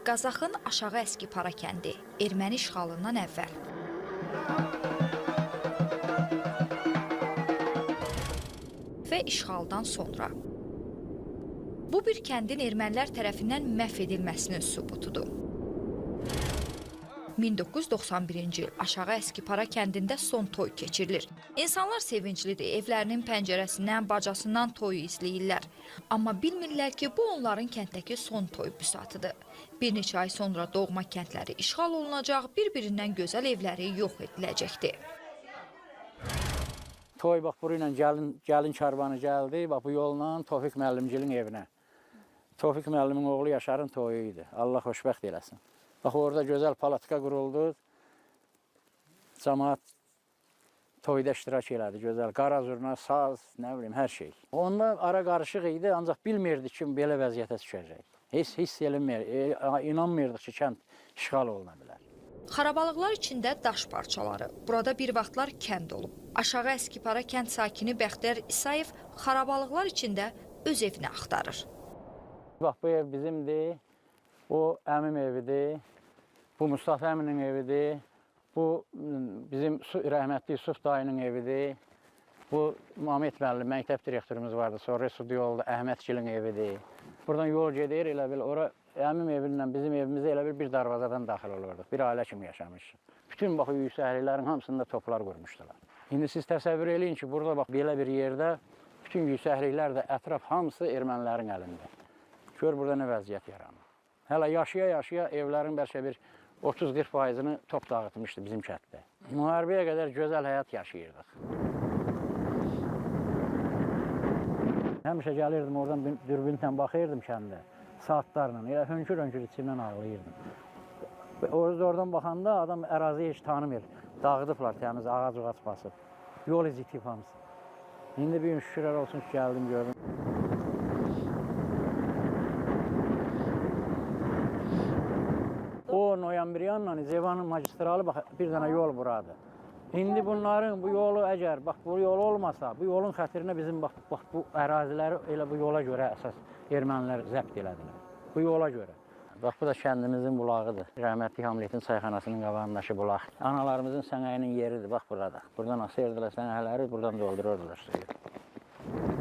Qazaxın Aşağı Əskipara kəndi erməni işğalından əvvəl. Və işğaldan sonra. Bu bir kəndin ermənilər tərəfindən məhv edilməsinin sübutudur. 1991-ci il Aşağı Əskipara kəndində son toy keçirilir. İnsanlar sevinclidir, evlərinin pəncərəsindən, bacasından toyu izləyirlər. Amma bilmirlər ki, bu onların kənddəki son toy büsatıdır. Bir neçə ay sonra doğma kəndləri işğal olunacaq, bir-birindən gözəl evləri yox ediləcəkdir. Toy bax, buru ilə gəlin karvanı gəldi, bax bu yolla Tofiq müəllimcilin evinə. Tofiq müəllimin oğlu Yaşarın toyu idi. Allah xoşbəxt eləsin. Bax, orada gözəl palatka quruldu. Cəmaat toyda iştirak elədi, gözəl. Qara zurna, saz, nə bilim, hər şey. Onda ara qarışıq idi, ancaq bilmirdik ki, belə vəziyyətə düşəcək. Hiss eləmir, inanmırdıq ki, kənd işğal oluna bilər. Xarabalıqlar içində daş parçaları. Burada bir vaxtlar kənd olub. Aşağı Əskipara kənd sakini Bəxtiyar İsayev xarabalıqlar içində öz evini axtarır. Bax, bu ev bizimdir, o əmim evidir, bu Mustafa əminin evidir, bu bizim rəhmətli Yusuf dayının evidir, bu Mehmet müəllim, məktəb direktorumuz vardı, sonra Sudu yolda Əhmədgilin evidir. Buradan yol gedir, elə bil, ora əmim evinlə bizim evimizə elə bir darvazadan daxil olurduq, bir ailə kimi yaşamışıq. Bütün bax, yüksəkliklərin hamısında toplar qurmuşdular. İndi siz təsəvvür eləyin ki, burada bax, belə bir yerdə bütün yüksəkliklər də ətraf hamısı ermənilərin əlində. Gör, burada nə vəziyyət yaranır. Hələ yaşaya-yaşaya evlərin bəlkə bir 30-40%-ni top dağıtmışdı bizim kənddə. Müharibəyə qədər gözəl həyat yaşayırdıq. Həmişə gəlirdim, oradan dürbünlə baxırdım kəndə, saatlarla, elə hönkür-hönkür içimdən ağlayırdım. Oradan baxanda adam əraziyi heç tanımır, dağıdıblar təmiz, ağac-ağac basıb, yol izi itib hamısı. İndi bir gün şükürlər olsun ki, gəldim, gördüm. O Noyambriyanla Zevanın magistralı bax, bir dənə yol buradır. İndi bunların bu yolu əgər, bax bu yol olmasa, bu yolun xətirinə bizim bax bu əraziləri elə bu yola görə əsas ermənilər zəbt elədilər. Bu yola görə. Bax bu da kəndimizin bulağıdır. Rəhmətli Hamletin çayxanasının qabağındakı bulaq. Analarımızın sənəyinin yeridir, bax burada. Buradan asırdılar sənəyləri, buradan doldururdular suyu.